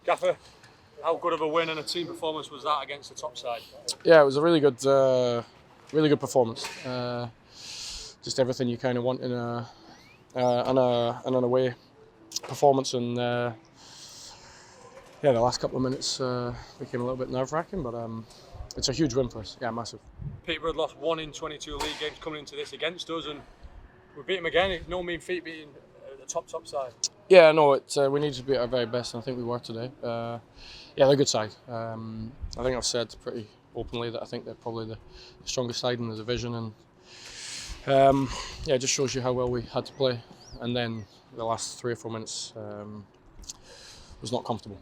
Gaffer, how good of a win and a team performance was that against the top side? Yeah, it was a really good performance. Just everything you kind of want in an away performance, and the last couple of minutes became a little bit nerve-wracking, but it's a huge win for us. Yeah, massive. Peterborough had lost 1 in 22 league games coming into this against us, and we beat them again. It's no mean feat beating the top side. Yeah, no, we needed to be at our very best, and I think we were today. They're a good side. I think I've said pretty openly that I think they're probably the strongest side in the division, and it just shows you how well we had to play. And then the last 3 or 4 minutes was not comfortable.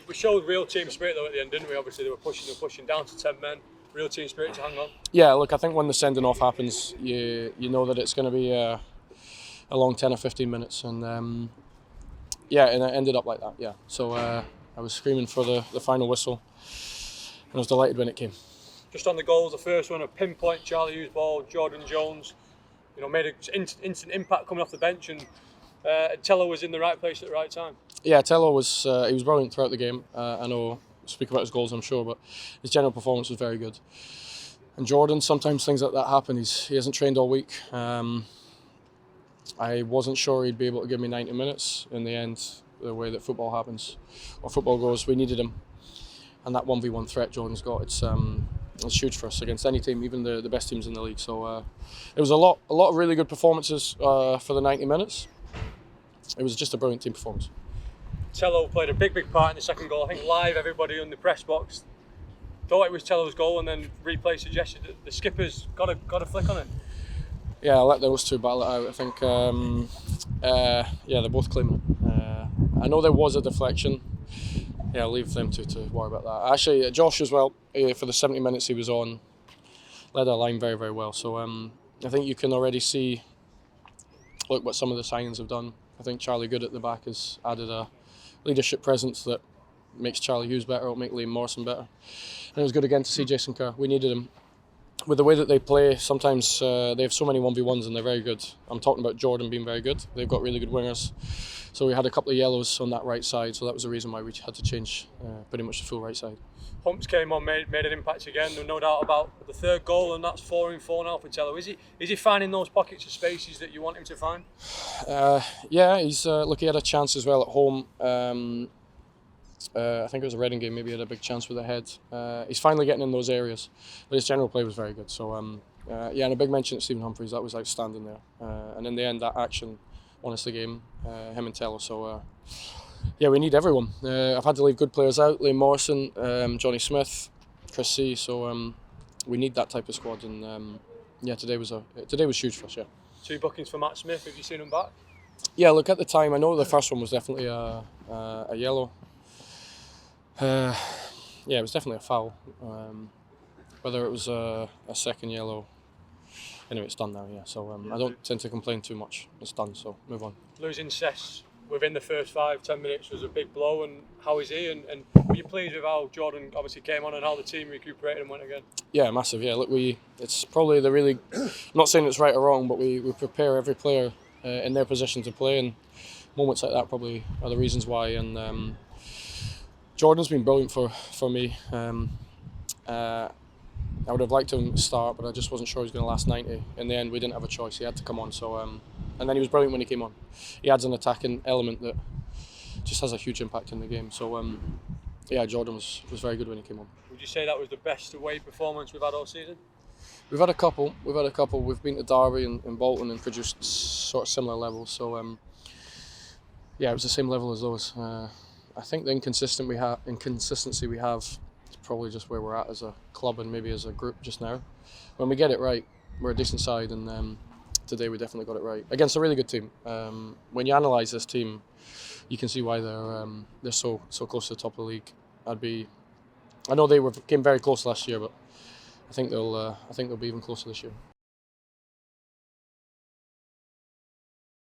We showed real team spirit though at the end, didn't we? Obviously they were pushing down to 10 men. Real team spirit to hang on. Yeah, look, I think when the sending off happens, you know that it's going to be a long 10 or 15 minutes, and and it ended up like that. Yeah, so I was screaming for the final whistle, and I was delighted when it came. Just on the goals, the first one, a pinpoint Charlie Hughes ball, Jordan Jones, made an instant impact coming off the bench, and Tello was in the right place at the right time. Yeah, Tello was he was brilliant throughout the game. I know we'll speak about his goals, I'm sure, but his general performance was very good. And Jordan, sometimes things like that happen. He hasn't trained all week. I wasn't sure he'd be able to give me 90 minutes. In the end, the way that football happens, or football goes, we needed him. And that 1v1 threat Jordan's got, it's huge for us against any team, even the best teams in the league. So it was a lot of really good performances for the 90 minutes. It was just a brilliant team performance. Tello played a big part in the second goal. I think live, everybody in the press box thought it was Tello's goal, and then replay suggested that the skipper's got a flick on it. Yeah, I'll let those two battle it out. I think, they're both claiming it. I know there was a deflection. Yeah, I'll leave them to worry about that. Actually, Josh as well, for the 70 minutes he was on, led our line very, very well. So I think you can already see, look, what some of the signings have done. I think Charlie Good at the back has added a leadership presence that makes Charlie Hughes better, it'll make Liam Morrison better. And it was good again to see Jason Kerr. We needed him. With the way that they play, sometimes they have so many 1v1s and they're very good. I'm talking about Jordan being very good. They've got really good wingers. So we had a couple of yellows on that right side, so that was the reason why we had to change pretty much the full right side. Humps came on, made an impact again, no doubt about the third goal, and that's 4 in 4 now for Tello. Is he finding those pockets of spaces that you want him to find? He's he had a chance as well at home. I think it was a Reading game, maybe he had a big chance with a head. He's finally getting in those areas, but his general play was very good. So and a big mention to Stephen Humphries, that was outstanding there. And in the end, that action won us the game, him and Tello. So we need everyone. I've had to leave good players out, Liam Morrison, Johnny Smith, Chris C. So we need that type of squad, and today was huge for us. Yeah. 2 bookings for Matt Smith. Have you seen him back? Yeah, look, at the time, I know the first one was definitely a yellow. It was definitely a foul. Whether it was a second yellow, anyway, it's done now. Yeah, so I don't tend to complain too much. It's done, so move on. Losing Cess within the first 5-10 minutes was a big blow. And how is he? And were you pleased with how Jordan obviously came on and how the team recuperated and went again? Yeah, massive. Yeah, look, it's probably the really. I'm not saying it's right or wrong, but we prepare every player in their position to play, and moments like that probably are the reasons why. And Jordan's been brilliant for me. I would have liked him to start, but I just wasn't sure he was going to last 90. In the end, we didn't have a choice. He had to come on. So, and then he was brilliant when he came on. He adds an attacking element that just has a huge impact in the game. So, Jordan was very good when he came on. Would you say that was the best away performance we've had all season? We've had a couple. We've been to Derby and Bolton and produced sort of similar levels. So, it was the same level as those. I think the inconsistency we have is probably just where we're at as a club and maybe as a group just now. When we get it right, we're a decent side, and today we definitely got it right against a really good team. When you analyse this team, you can see why they're so close to the top of the league. I know they came very close last year, but I think they'll be even closer this year.